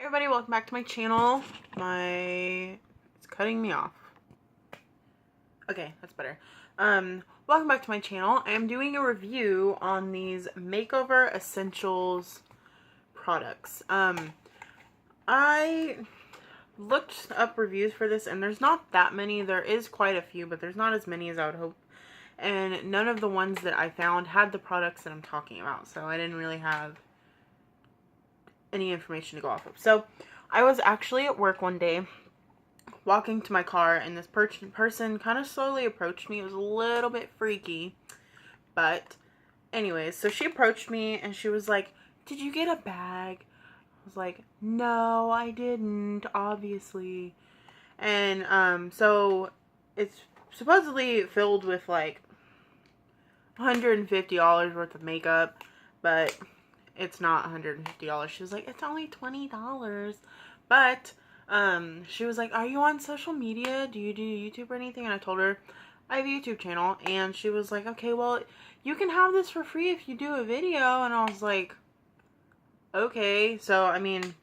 everybody, welcome back to my channel. It's cutting me off. Okay, that's better. Welcome back to my channel. I am doing a review on these Makeover Essentials products. I looked up reviews for this and there's not that many. There is quite a few, but there's not as many as I would hope. And none of the ones that I found had the products that I'm talking about, so I didn't really have any information to go off of. So I was actually at work one day walking to my car and this person kind of slowly approached me. It was a little bit freaky, but anyways, so she approached me and she was like, "Did you get a bag?" I was like, "No, I didn't, obviously." And so it's supposedly filled with like $150 worth of makeup, but it's not $150. She was like, "It's only $20. But she was like, "Are you on social media? Do you do YouTube or anything?" And I told her I have a YouTube channel, and she was like, "Okay, well, you can have this for free if you do a video." And I was like, okay. So I mean,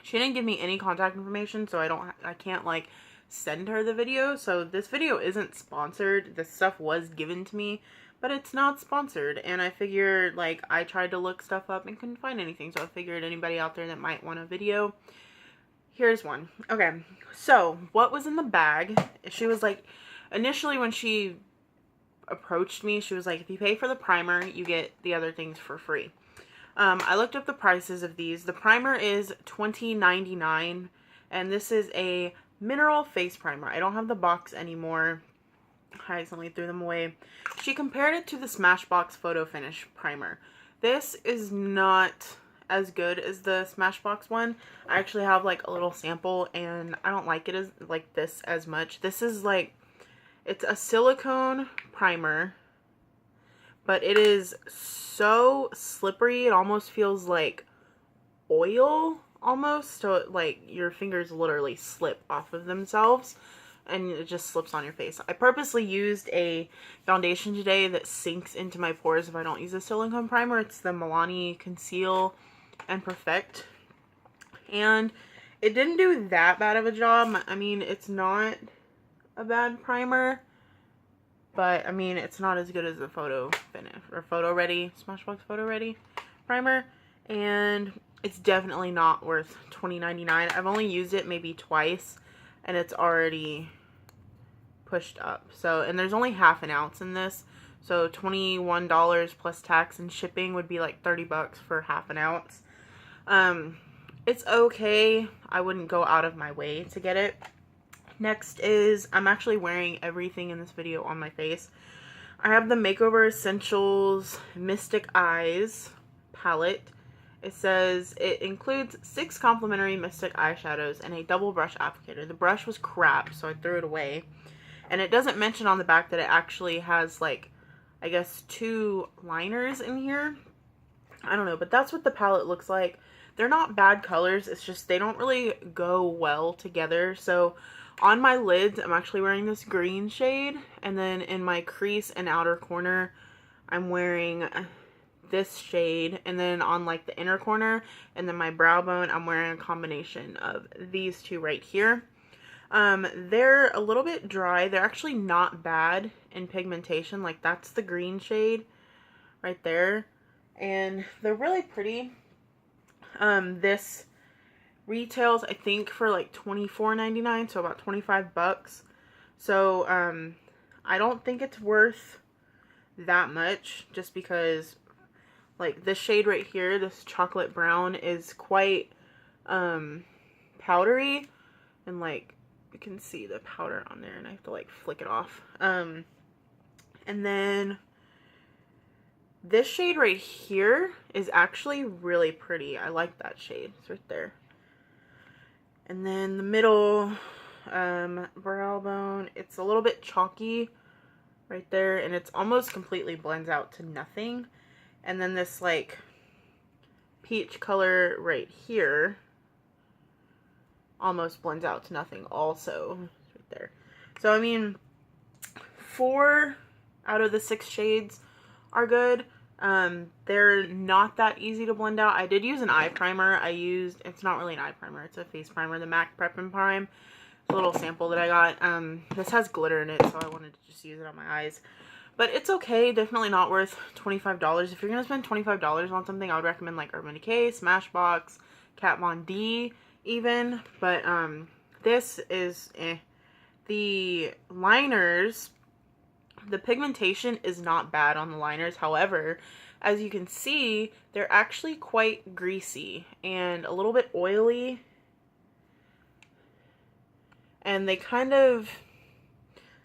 she didn't give me any contact information, so I can't like send her the video. So this video isn't sponsored. This stuff was given to me, but it's not sponsored. And I figured, like, I tried to look stuff up and couldn't find anything, so I figured anybody out there that might want a video, here's one. Okay, so what was in the bag? She was like, initially when she approached me, she was like, "If you pay for the primer, you get the other things for free." I looked up the prices of these. The primer is $20.99, and this is a mineral face primer. I don't have the box anymore. I accidentally threw them away. She compared it to the Smashbox Photo Finish primer. This is not as good as the Smashbox one. I actually have like a little sample and I don't like it as like this as much. This is like, it's a silicone primer, but it is so slippery. It almost feels like oil almost. So like your fingers literally slip off of themselves and it just slips on your face. I purposely used a foundation today that sinks into my pores if I don't use a silicone primer. It's the Milani Conceal and Perfect. And it didn't do that bad of a job. I mean, it's not a bad primer, but I mean, it's not as good as the Photo Finish or Photo Ready, Smashbox Photo Ready primer. And it's definitely not worth $20.99. I've only used it maybe twice and it's already pushed up. So, and there's only half an ounce in this. So $21 plus tax and shipping would be like $30 for half an ounce. It's okay. I wouldn't go out of my way to get it. Next is, I'm actually wearing everything in this video on my face. I have the Makeover Essentials Mystic Eyes palette. It says it includes 6 complimentary Mystic eyeshadows and a double brush applicator. The brush was crap, so I threw it away. And it doesn't mention on the back that it actually has, like, I guess 2 liners in here. I don't know, but that's what the palette looks like. They're not bad colors, it's just they don't really go well together. So on my lids, I'm actually wearing this green shade, and then in my crease and outer corner, I'm wearing this shade, and then on like the inner corner and then my brow bone, I'm wearing a combination of these two right here. They're a little bit dry. They're actually not bad in pigmentation. Like, that's the green shade right there, and they're really pretty. This retails, I think, for like $24.99, so about $25. So I don't think it's worth that much, just because like this shade right here, this chocolate brown, is quite powdery, and like you can see the powder on there, and I have to like flick it off. And then this shade right here is actually really pretty. I like that shade. It's right there. And then the middle brow bone, it's a little bit chalky right there, and it's almost completely blends out to nothing. And then this like peach color right here almost blends out to nothing also. Right there. So I mean, 4 out of the 6 shades are good. They're not that easy to blend out. I did use an eye primer. It's not really an eye primer, it's a face primer, the MAC Prep and Prime. It's a little sample that I got. This has glitter in it, so I wanted to just use it on my eyes. But it's okay, definitely not worth $25. If you're going to spend $25 on something, I would recommend like Urban Decay, Smashbox, Kat Von D even. But this is The liners, the pigmentation is not bad on the liners. However, as you can see, they're actually quite greasy and a little bit oily. And they kind of,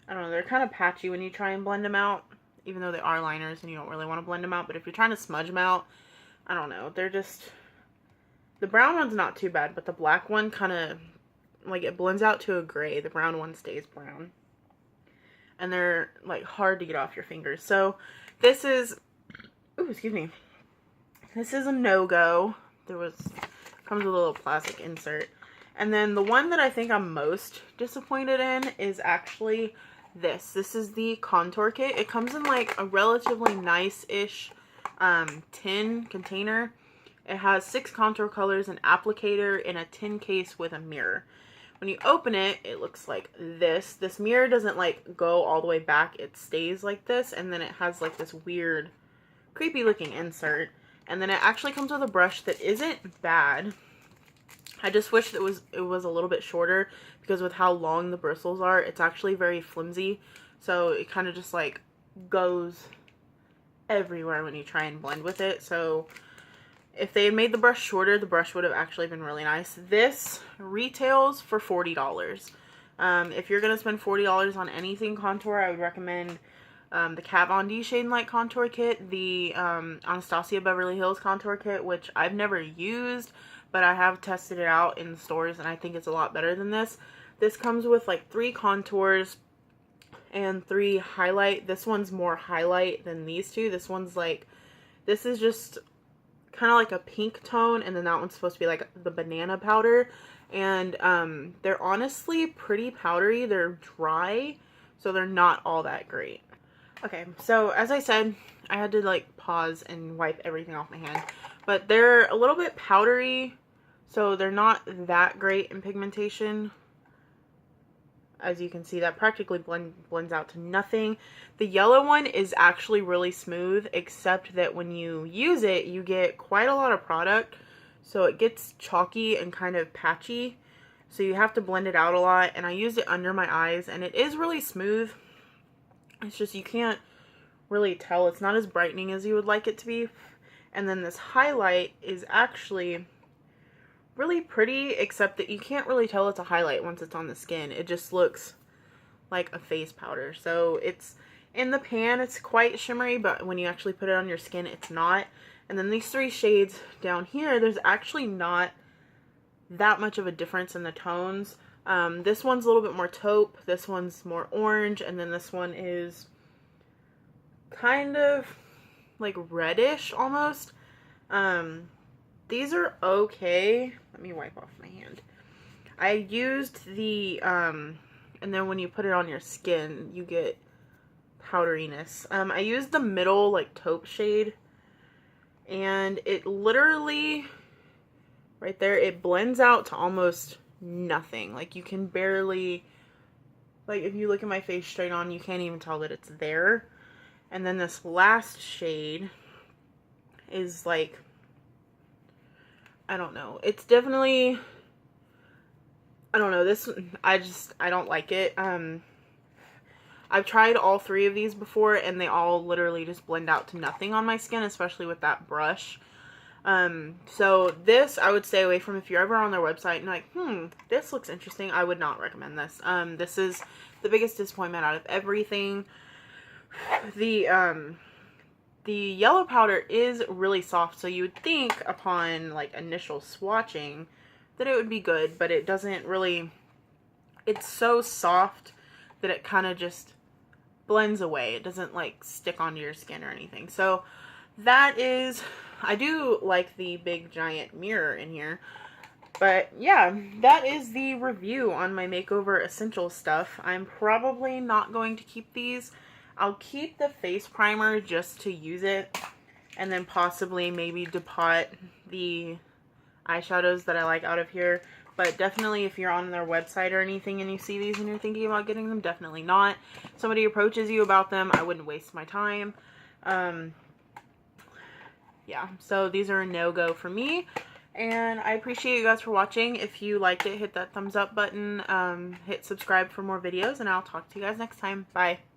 I don't know, they're kind of patchy when you try and blend them out, even though they are liners and you don't really want to blend them out. But if you're trying to smudge them out, I don't know, they're just, the brown one's not too bad, but the black one kind of, like, it blends out to a gray. The brown one stays brown. And they're, like, hard to get off your fingers. So, this is, ooh, excuse me. This is a no-go. Comes with a little plastic insert. And then the one that I think I'm most disappointed in is actually this. This is the contour kit. It comes in, like, a relatively nice-ish tin container. It has 6 contour colors, an applicator, and a tin case with a mirror. When you open it, it looks like this. This mirror doesn't, like, go all the way back. It stays like this, and then it has, like, this weird, creepy-looking insert. And then it actually comes with a brush that isn't bad. I just wish it was a little bit shorter, because with how long the bristles are, it's actually very flimsy. So it kind of just, like, goes everywhere when you try and blend with it. So if they had made the brush shorter, the brush would have actually been really nice. This retails for $40. If you're going to spend $40 on anything contour, I would recommend the Kat Von D Shade and Light Contour Kit, the Anastasia Beverly Hills Contour Kit, which I've never used, but I have tested it out in stores, and I think it's a lot better than this. This comes with, like, 3 contours and 3 highlight. This one's more highlight than these two. This is just kind of like a pink tone, and then that one's supposed to be like the banana powder. And they're honestly pretty powdery. They're dry, so they're not all that great. Okay, so as I said, I had to, like, pause and wipe everything off my hand. But they're a little bit powdery, so they're not that great in pigmentation. As you can see, that practically blends out to nothing. The yellow one is actually really smooth, except that when you use it, you get quite a lot of product. So it gets chalky and kind of patchy. So you have to blend it out a lot. And I used it under my eyes, and it is really smooth. It's just you can't really tell. It's not as brightening as you would like it to be. And then this highlight is actually really pretty, except that you can't really tell it's a highlight once it's on the skin. It just looks like a face powder. So it's in the pan, it's quite shimmery, but when you actually put it on your skin, it's not. And then these 3 shades down here, there's actually not that much of a difference in the tones. This one's a little bit more taupe, this one's more orange, and then this one is kind of like reddish almost. These are okay. Let me wipe off my hand. I used the, and then when you put it on your skin, you get powderiness. I used the middle, like, taupe shade, and it literally, right there, it blends out to almost nothing. Like, you can barely, like, if you look at my face straight on, you can't even tell that it's there. And then this last shade is, like, I don't know. It's definitely, I don't know. This, I don't like it. I've tried all 3 of these before, and they all literally just blend out to nothing on my skin, especially with that brush. So this, I would stay away from. If you're ever on their website and like, this looks interesting, I would not recommend this. This is the biggest disappointment out of everything. The yellow powder is really soft, so you would think upon, like, initial swatching that it would be good, but it doesn't really, it's so soft that it kind of just blends away. It doesn't, like, stick onto your skin or anything. So that is, I do like the big giant mirror in here. But yeah, that is the review on my Makeover Essentials stuff. I'm probably not going to keep these. I'll keep the face primer just to use it and then possibly maybe depot the eyeshadows that I like out of here. But definitely if you're on their website or anything and you see these and you're thinking about getting them, definitely not. Somebody approaches you about them, I wouldn't waste my time. Yeah, so these are a no-go for me. And I appreciate you guys for watching. If you liked it, hit that thumbs up button. Hit subscribe for more videos, and I'll talk to you guys next time. Bye.